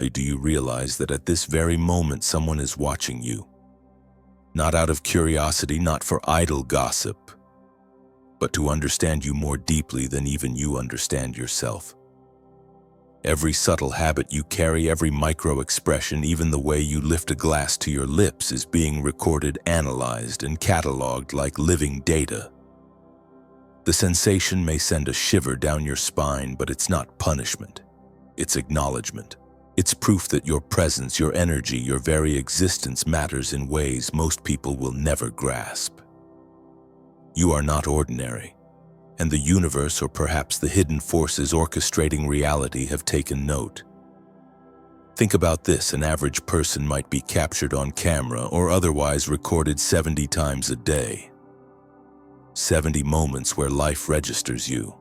Do you realize that at this very moment someone is watching you? Not out of curiosity, not for idle gossip, but to understand you more deeply than even you understand yourself. Every subtle habit you carry, every micro-expression, even the way you lift a glass to your lips is being recorded, analyzed, and cataloged like living data. The sensation may send a shiver down your spine, but it's not punishment. It's acknowledgement. It's proof that your presence, your energy, your very existence matters in ways most people will never grasp. You are not ordinary, and the universe, or perhaps the hidden forces orchestrating reality, have taken note. Think about this: an average person might be captured on camera or otherwise recorded 70 times a day. 70 moments where life registers you.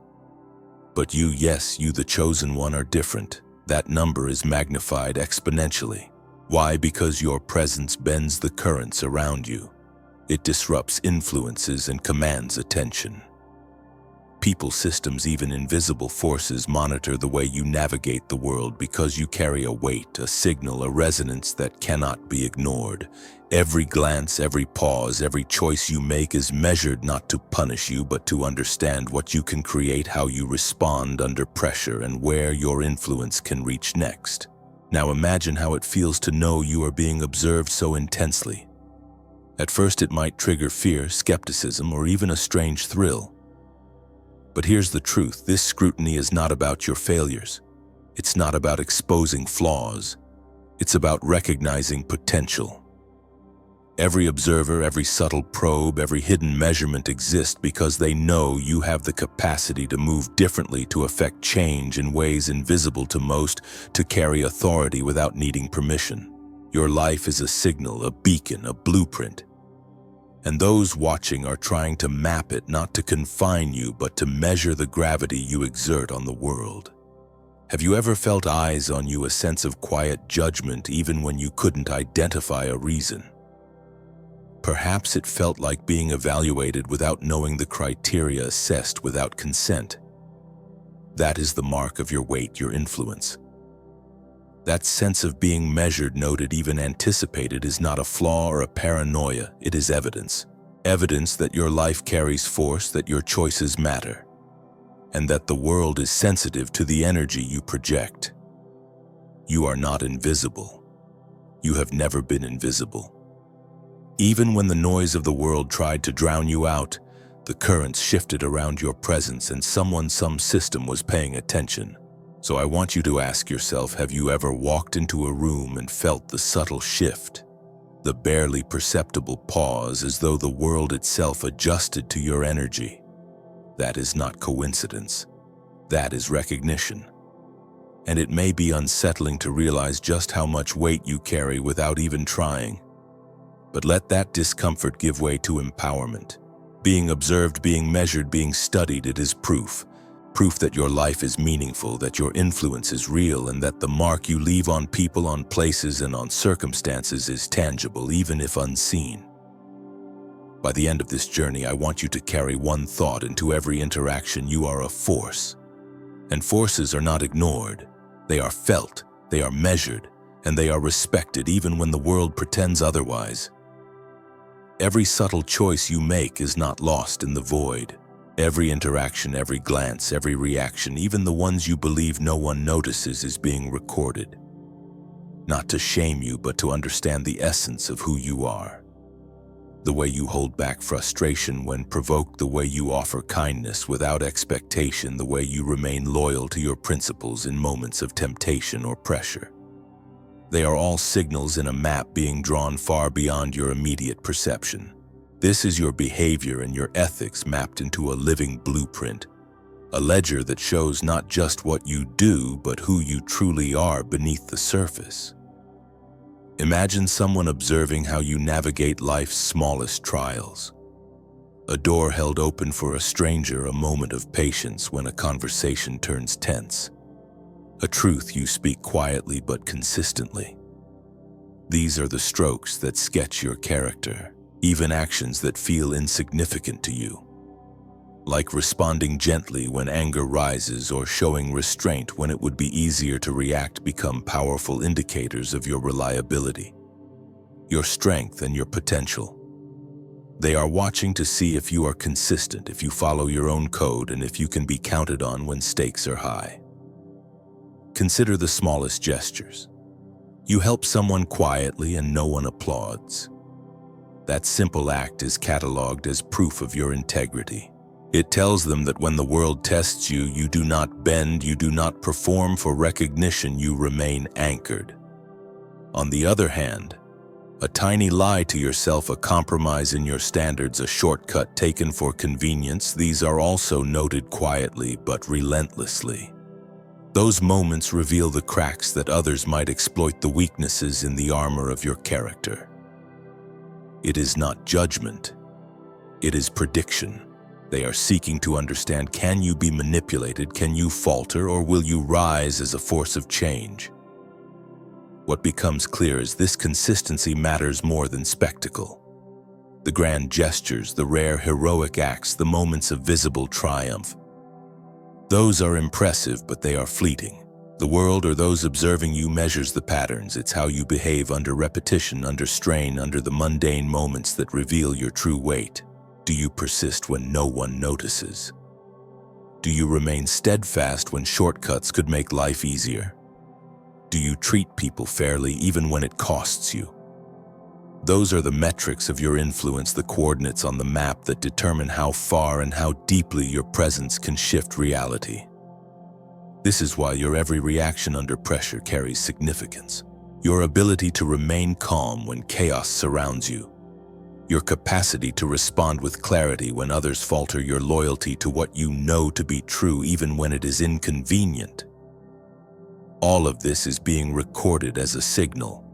But you, yes, you, the chosen one, are different. That number is magnified exponentially. Why? Because your presence bends the currents around you. It disrupts, influences, and commands attention. People, systems, even invisible forces monitor the way you navigate the world because you carry a weight, a signal, a resonance that cannot be ignored. Every glance, every pause, every choice you make is measured not to punish you, but to understand what you can create, how you respond under pressure, and where your influence can reach next. Now imagine how it feels to know you are being observed so intensely. At first it might trigger fear, skepticism, or even a strange thrill. But here's the truth: this scrutiny is not about your failures. It's not about exposing flaws. It's about recognizing potential. Every observer, every subtle probe, every hidden measurement exists because they know you have the capacity to move differently, to affect change in ways invisible to most, to carry authority without needing permission. Your life is a signal, a beacon, a blueprint. And those watching are trying to map it, not to confine you, but to measure the gravity you exert on the world. Have you ever felt eyes on you, a sense of quiet judgment even when you couldn't identify a reason? Perhaps it felt like being evaluated without knowing the criteria, assessed without consent. That is the mark of your weight, your influence. That sense of being measured, noted, even anticipated is not a flaw or a paranoia. It is evidence. Evidence that your life carries force, that your choices matter, and that the world is sensitive to the energy you project. You are not invisible. You have never been invisible. Even when the noise of the world tried to drown you out, the currents shifted around your presence and someone, some system was paying attention. So I want you to ask yourself, have you ever walked into a room and felt the subtle shift? The barely perceptible pause, as though the world itself adjusted to your energy. That is not coincidence. That is recognition. And it may be unsettling to realize just how much weight you carry without even trying. But let that discomfort give way to empowerment. Being observed, being measured, being studied, it is proof. Proof that your life is meaningful, that your influence is real, and that the mark you leave on people, on places, and on circumstances is tangible, even if unseen. By the end of this journey, I want you to carry one thought into every interaction: you are a force. And forces are not ignored. They are felt, they are measured, and they are respected even when the world pretends otherwise. Every subtle choice you make is not lost in the void. Every interaction, every glance, every reaction, even the ones you believe no one notices, is being recorded. Not to shame you, but to understand the essence of who you are. The way you hold back frustration when provoked, the way you offer kindness without expectation, the way you remain loyal to your principles in moments of temptation or pressure. They are all signals in a map being drawn far beyond your immediate perception. This is your behavior and your ethics mapped into a living blueprint, a ledger that shows not just what you do, but who you truly are beneath the surface. Imagine someone observing how you navigate life's smallest trials. A door held open for a stranger, a moment of patience when a conversation turns tense. A truth you speak quietly but consistently. These are the strokes that sketch your character. Even actions that feel insignificant to you. like responding gently when anger rises or showing restraint when it would be easier to react, become powerful indicators of your reliability, your strength, and your potential. They are watching to see if you are consistent, if you follow your own code, and if you can be counted on when stakes are high. Consider the smallest gestures. You help someone quietly and no one applauds. That simple act is cataloged as proof of your integrity. It tells them that when the world tests you, you do not bend, you do not perform for recognition, you remain anchored. On the other hand, a tiny lie to yourself, a compromise in your standards, a shortcut taken for convenience, these are also noted quietly but relentlessly. Those moments reveal the cracks that others might exploit, the weaknesses in the armor of your character. It is not judgment, it is prediction. They are seeking to understand, can you be manipulated, can you falter, or will you rise as a force of change? What becomes clear is this: consistency matters more than spectacle. The grand gestures, the rare heroic acts, the moments of visible triumph, those are impressive, but they are fleeting. The world, or those observing you, measures the patterns. It's how you behave under repetition, under strain, under the mundane moments that reveal your true weight. Do you persist when no one notices? Do you remain steadfast when shortcuts could make life easier? Do you treat people fairly even when it costs you? Those are the metrics of your influence, the coordinates on the map that determine how far and how deeply your presence can shift reality. This is why your every reaction under pressure carries significance. Your ability to remain calm when chaos surrounds you. Your capacity to respond with clarity when others falter, your loyalty to what you know to be true even when it is inconvenient. All of this is being recorded as a signal.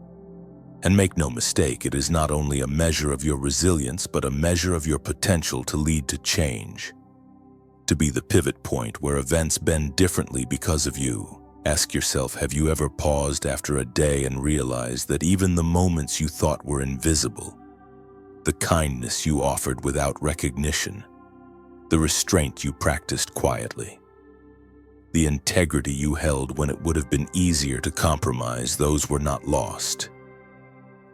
And make no mistake, it is not only a measure of your resilience, but a measure of your potential to lead to change. To be the pivot point where events bend differently because of you. Ask yourself, have you ever paused after a day and realized that even the moments you thought were invisible, the kindness you offered without recognition, the restraint you practiced quietly, the integrity you held when it would have been easier to compromise, those were not lost?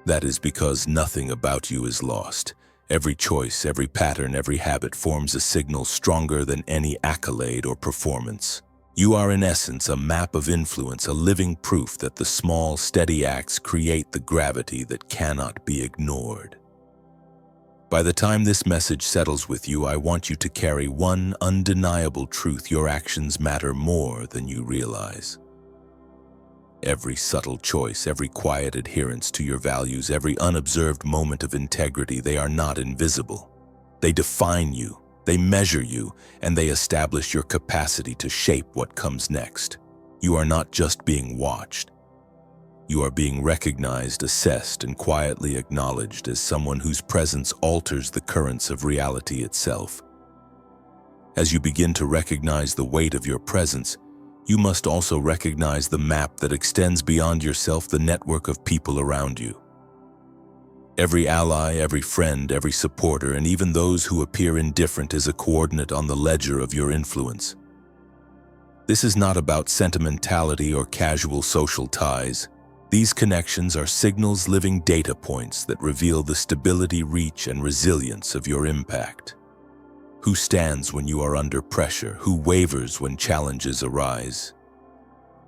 That is because nothing about you is lost. Every choice, every pattern, every habit forms a signal stronger than any accolade or performance. You are in essence a map of influence, a living proof that the small, steady acts create the gravity that cannot be ignored. By the time this message settles with you, I want you to carry one undeniable truth: your actions matter more than you realize. Every subtle choice, every quiet adherence to your values, every unobserved moment of integrity, they are not invisible. They define you, they measure you, and they establish your capacity to shape what comes next. You are not just being watched. You are being recognized, assessed, and quietly acknowledged as someone whose presence alters the currents of reality itself. As you begin to recognize the weight of your presence, you must also recognize the map that extends beyond yourself, the network of people around you. Every ally, every friend, every supporter, and even those who appear indifferent is a coordinate on the ledger of your influence. This is not about sentimentality or casual social ties. These connections are signals, living data points that reveal the stability, reach, and resilience of your impact. Who stands when you are under pressure? Who wavers when challenges arise?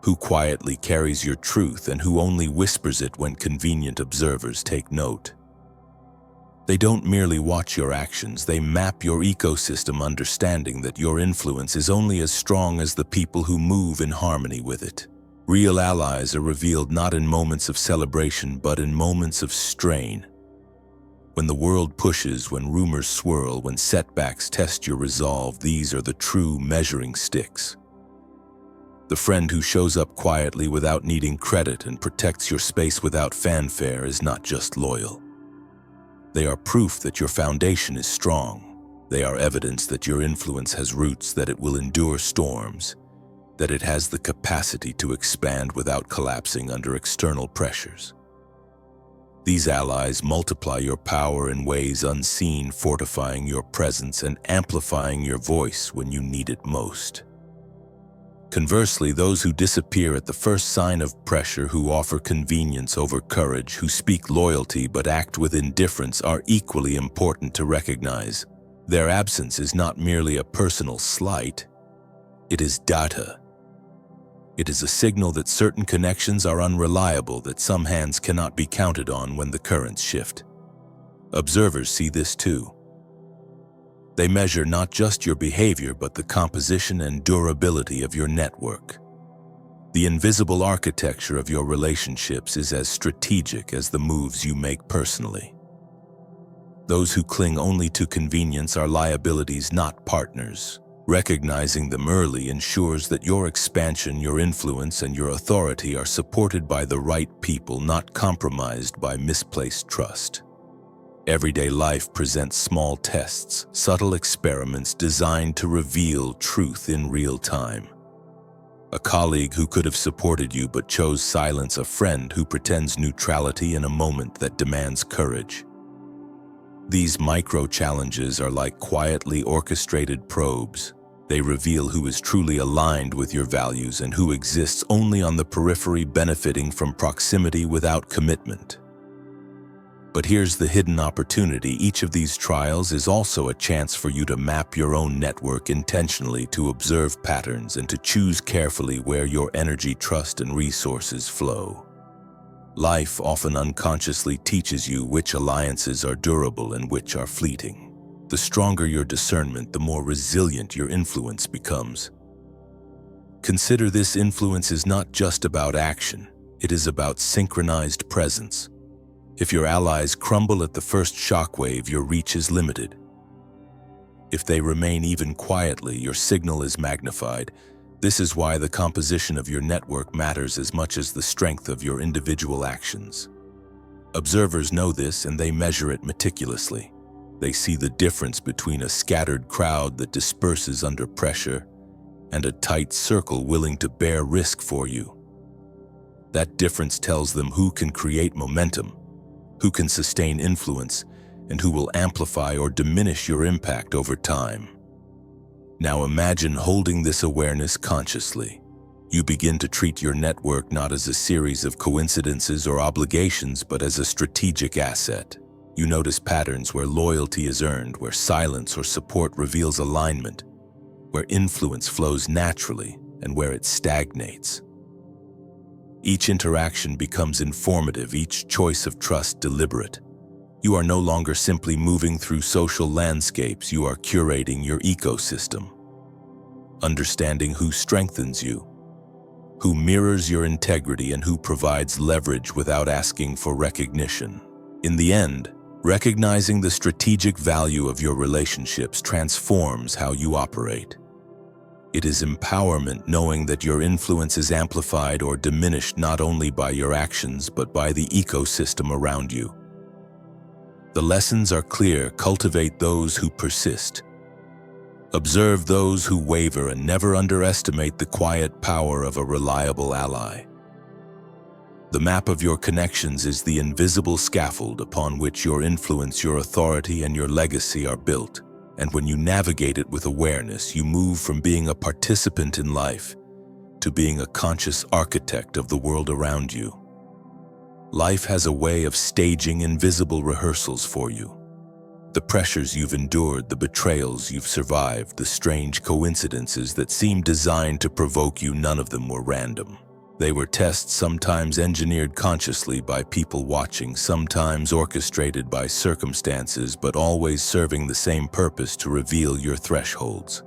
Who quietly carries your truth and who only whispers it when convenient observers take note? They don't merely watch your actions, they map your ecosystem, understanding that your influence is only as strong as the people who move in harmony with it. Real allies are revealed not in moments of celebration, but in moments of strain. When the world pushes, when rumors swirl, when setbacks test your resolve, these are the true measuring sticks. The friend who shows up quietly without needing credit and protects your space without fanfare is not just loyal. They are proof that your foundation is strong. They are evidence that your influence has roots, that it will endure storms, that it has the capacity to expand without collapsing under external pressures. These allies multiply your power in ways unseen, fortifying your presence and amplifying your voice when you need it most. Conversely, those who disappear at the first sign of pressure, who offer convenience over courage, who speak loyalty but act with indifference, are equally important to recognize. Their absence is not merely a personal slight, it is data. It is a signal that certain connections are unreliable, that some hands cannot be counted on when the currents shift. Observers see this too. They measure not just your behavior, but the composition and durability of your network. The invisible architecture of your relationships is as strategic as the moves you make personally. Those who cling only to convenience are liabilities, not partners. Recognizing them early ensures that your expansion, your influence, and your authority are supported by the right people, not compromised by misplaced trust. Everyday life presents small tests, subtle experiments designed to reveal truth in real time. A colleague who could have supported you but chose silence, a friend who pretends neutrality in a moment that demands courage. These micro-challenges are like quietly orchestrated probes. They reveal who is truly aligned with your values and who exists only on the periphery, benefiting from proximity without commitment. But here's the hidden opportunity. Each of these trials is also a chance for you to map your own network intentionally, to observe patterns and to choose carefully where your energy, trust, and resources flow. Life often unconsciously teaches you which alliances are durable and which are fleeting. The stronger your discernment, the more resilient your influence becomes. Consider this: influence is not just about action, it is about synchronized presence. If your allies crumble at the first shockwave, your reach is limited. If they remain even quietly, your signal is magnified. This is why the composition of your network matters as much as the strength of your individual actions. Observers know this, and they measure it meticulously. They see the difference between a scattered crowd that disperses under pressure and a tight circle willing to bear risk for you. That difference tells them who can create momentum, who can sustain influence, and who will amplify or diminish your impact over time. Now imagine holding this awareness consciously. You begin to treat your network not as a series of coincidences or obligations, but as a strategic asset. You notice patterns where loyalty is earned, where silence or support reveals alignment, where influence flows naturally, and where it stagnates. Each interaction becomes informative, each choice of trust deliberate. You are no longer simply moving through social landscapes, you are curating your ecosystem. Understanding who strengthens you, who mirrors your integrity, and who provides leverage without asking for recognition. In the end, recognizing the strategic value of your relationships transforms how you operate. It is empowerment, knowing that your influence is amplified or diminished not only by your actions but by the ecosystem around you. The lessons are clear: cultivate those who persist. Observe those who waver, and never underestimate the quiet power of a reliable ally. The map of your connections is the invisible scaffold upon which your influence, your authority, and your legacy are built. And when you navigate it with awareness, you move from being a participant in life to being a conscious architect of the world around you. Life has a way of staging invisible rehearsals for you. The pressures you've endured, the betrayals you've survived, the strange coincidences that seem designed to provoke you, none of them were random. They were tests, sometimes engineered consciously by people watching, sometimes orchestrated by circumstances, but always serving the same purpose: to reveal your thresholds.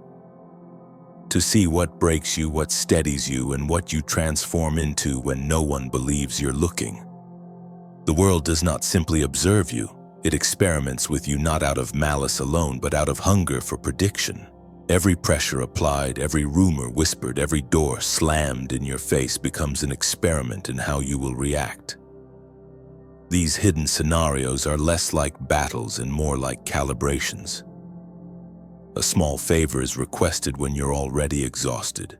To see what breaks you, what steadies you, and what you transform into when no one believes you're looking. The world does not simply observe you, it experiments with you, not out of malice alone, but out of hunger for prediction. Every pressure applied, every rumor whispered, every door slammed in your face becomes an experiment in how you will react. These hidden scenarios are less like battles and more like calibrations. A small favor is requested when you're already exhausted.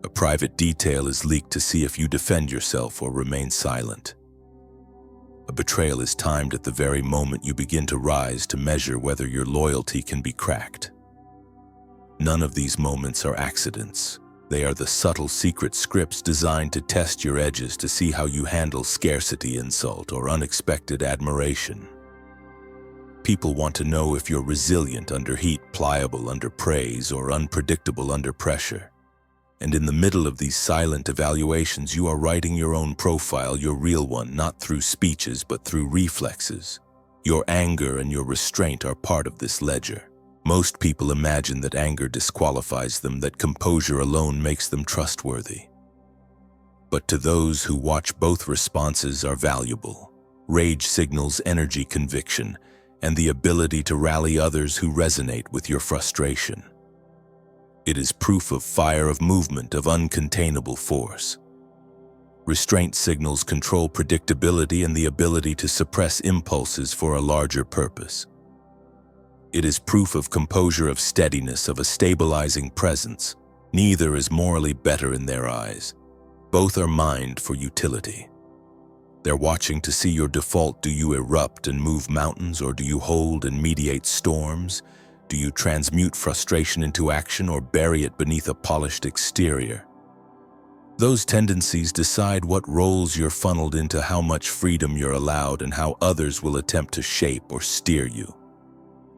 A private detail is leaked to see if you defend yourself or remain silent. A betrayal is timed at the very moment you begin to rise to measure whether your loyalty can be cracked. None of these moments are accidents. They are the subtle secret scripts designed to test your edges to see how you handle scarcity insult or unexpected admiration. People want to know if you're resilient under heat, pliable under praise, or unpredictable under pressure. And in the middle of these silent evaluations, you are writing your own profile, your real one, not through speeches, but through reflexes. Your anger and your restraint are part of this ledger. Most people imagine that anger disqualifies them, that composure alone makes them trustworthy. But to those who watch, both responses are valuable. Rage signals energy, conviction, and the ability to rally others who resonate with your frustration. It is proof of fire, of movement, of uncontainable force. Restraint signals control, predictability, and the ability to suppress impulses for a larger purpose. It is proof of composure, of steadiness, of a stabilizing presence. Neither is morally better in their eyes. Both are mined for utility. They're watching to see your default. Do you erupt and move mountains, or do you hold and mediate storms? Do you transmute frustration into action, or bury it beneath a polished exterior? Those tendencies decide what roles you're funneled into, how much freedom you're allowed, and how others will attempt to shape or steer you.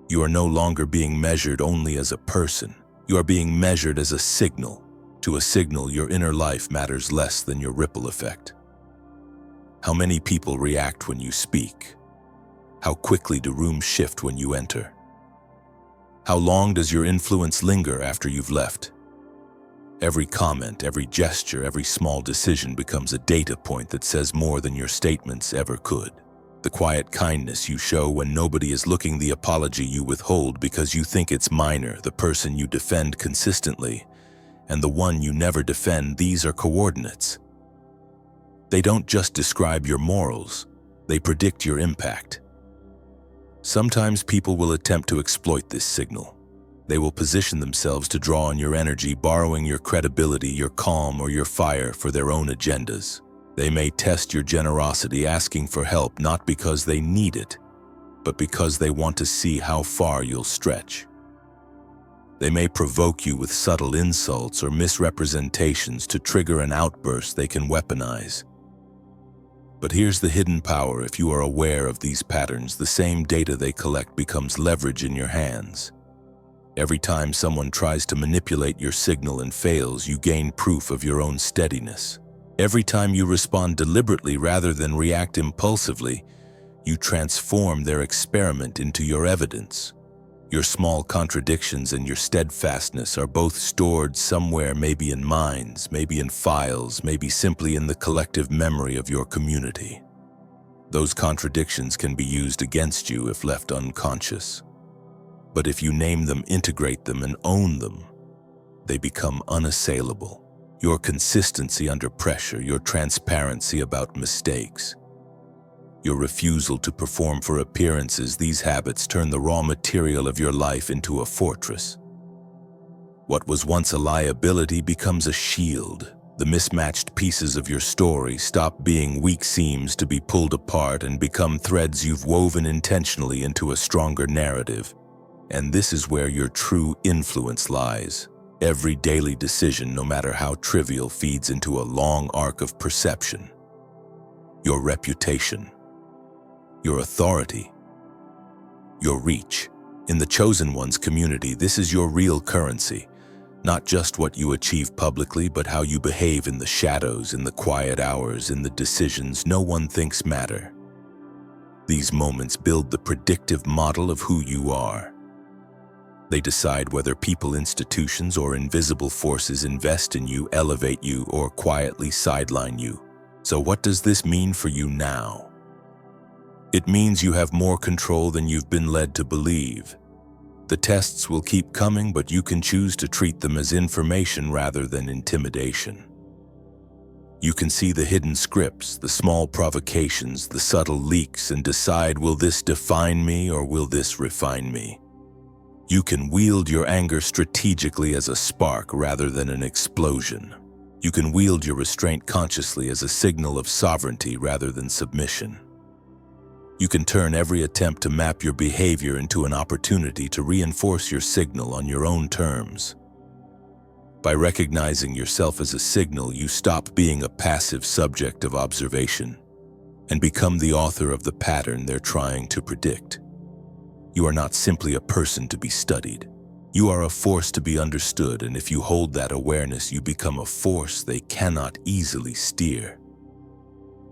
You are no longer being measured only as a person. You are being measured as a signal. To a signal, your inner life matters less than your ripple effect. How many people react when you speak? How quickly do rooms shift when you enter? How long does your influence linger after you've left? Every comment, every gesture, every small decision becomes a data point that says more than your statements ever could. The quiet kindness you show when nobody is looking, the apology you withhold because you think it's minor, the person you defend consistently, and the one you never defend, these are coordinates. They don't just describe your morals, they predict your impact. Sometimes people will attempt to exploit this signal. They will position themselves to draw on your energy, borrowing your credibility, your calm, or your fire for their own agendas. They may test your generosity, asking for help not because they need it, but because they want to see how far you'll stretch. They may provoke you with subtle insults or misrepresentations to trigger an outburst they can weaponize. But here's the hidden power. If you are aware of these patterns, the same data they collect becomes leverage in your hands. Every time someone tries to manipulate your signal and fails, you gain proof of your own steadiness. Every time you respond deliberately rather than react impulsively, you transform their experiment into your evidence. Your small contradictions and your steadfastness are both stored somewhere, maybe in minds, maybe in files, maybe simply in the collective memory of your community. Those contradictions can be used against you if left unconscious. But if you name them, integrate them, and own them, they become unassailable. Your consistency under pressure, your transparency about mistakes, your refusal to perform for appearances, these habits turn the raw material of your life into a fortress. What was once a liability becomes a shield. The mismatched pieces of your story stop being weak seams to be pulled apart and become threads you've woven intentionally into a stronger narrative. And this is where your true influence lies. Every daily decision, no matter how trivial, feeds into a long arc of perception. Your reputation, your authority, your reach. In the chosen one's community, this is your real currency. Not just what you achieve publicly, but how you behave in the shadows, in the quiet hours, in the decisions no one thinks matter. These moments build the predictive model of who you are. They decide whether people, institutions, or invisible forces invest in you, elevate you, or quietly sideline you. So what does this mean for you now? It means you have more control than you've been led to believe. The tests will keep coming, but you can choose to treat them as information rather than intimidation. You can see the hidden scripts, the small provocations, the subtle leaks, and decide, will this define me or will this refine me? You can wield your anger strategically as a spark rather than an explosion. You can wield your restraint consciously as a signal of sovereignty rather than submission. You can turn every attempt to map your behavior into an opportunity to reinforce your signal on your own terms. By recognizing yourself as a signal, you stop being a passive subject of observation and become the author of the pattern they're trying to predict. You are not simply a person to be studied. You are a force to be understood, and if you hold that awareness, you become a force they cannot easily steer.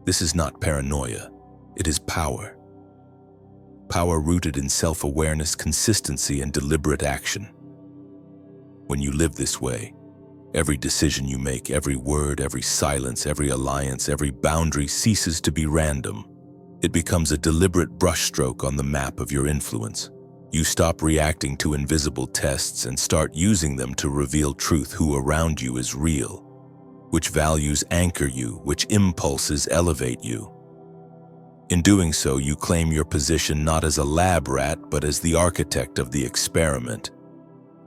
This is not paranoia, it is power. Power rooted in self-awareness, consistency, and deliberate action. When you live this way, every decision you make, every word, every silence, every alliance, every boundary ceases to be random. It becomes a deliberate brushstroke on the map of your influence. You stop reacting to invisible tests and start using them to reveal truth. Who around you is real, which values anchor you, which impulses elevate you. In doing so, you claim your position not as a lab rat, but as the architect of the experiment.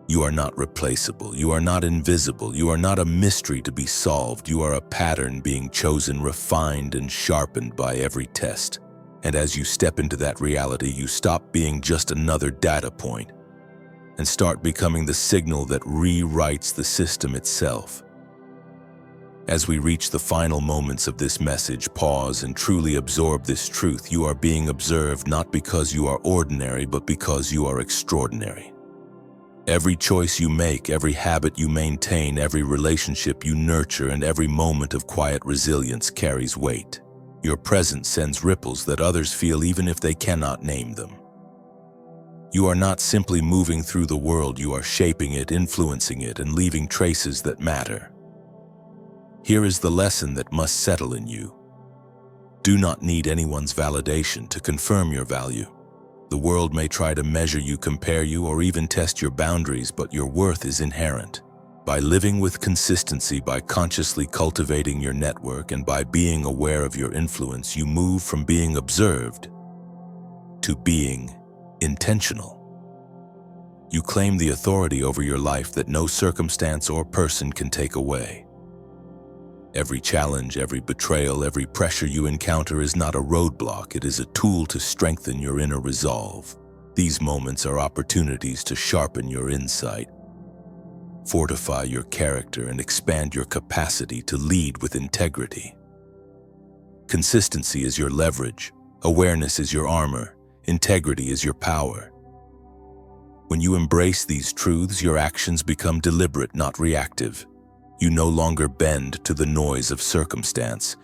You are not replaceable, you are not invisible, you are not a mystery to be solved, you are a pattern being chosen, refined, and sharpened by every test. And as you step into that reality, you stop being just another data point and start becoming the signal that rewrites the system itself. As we reach the final moments of this message, pause and truly absorb this truth. You are being observed not because you are ordinary, but because you are extraordinary. Every choice you make, every habit you maintain, every relationship you nurture, and every moment of quiet resilience carries weight. Your presence sends ripples that others feel even if they cannot name them. You are not simply moving through the world, you are shaping it, influencing it, and leaving traces that matter. Here is the lesson that must settle in you. Do not need anyone's validation to confirm your value. The world may try to measure you, compare you, or even test your boundaries, but your worth is inherent. By living with consistency, by consciously cultivating your network, and by being aware of your influence, you move from being observed to being intentional. You claim the authority over your life that no circumstance or person can take away. Every challenge, every betrayal, every pressure you encounter is not a roadblock, it is a tool to strengthen your inner resolve. These moments are opportunities to sharpen your insight, fortify your character, and expand your capacity to lead with integrity. Consistency is your leverage, awareness is your armor, integrity is your power. When you embrace these truths, your actions become deliberate, not reactive. You no longer bend to the noise of circumstance.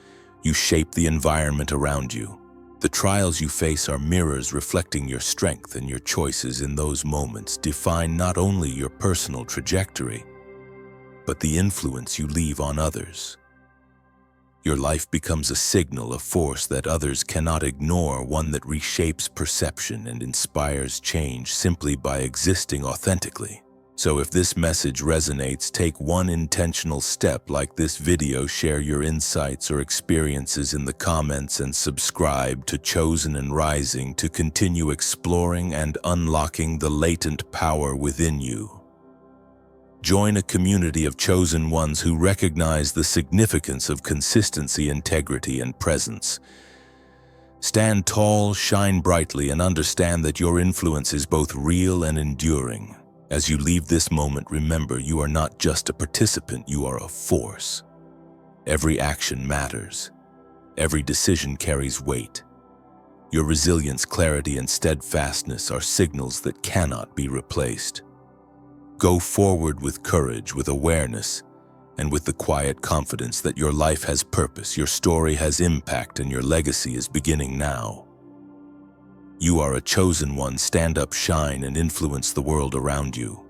You shape the environment around you. The trials you face are mirrors reflecting your strength, and your choices in those moments define not only your personal trajectory, but the influence you leave on others. Your life becomes a signal, a force that others cannot ignore, one that reshapes perception and inspires change simply by existing authentically. So if this message resonates, take one intentional step like this video, share your insights or experiences in the comments, and subscribe to Chosen and Rising to continue exploring and unlocking the latent power within you. Join a community of chosen ones who recognize the significance of consistency, integrity, and presence. Stand tall, shine brightly, and understand that your influence is both real and enduring. As you leave this moment, remember, you are not just a participant, you are a force. Every action matters. Every decision carries weight. Your resilience, clarity, and steadfastness are signals that cannot be replaced. Go forward with courage, with awareness, and with the quiet confidence that your life has purpose, your story has impact, and your legacy is beginning now. You are a chosen one. Stand up, shine, and influence the world around you.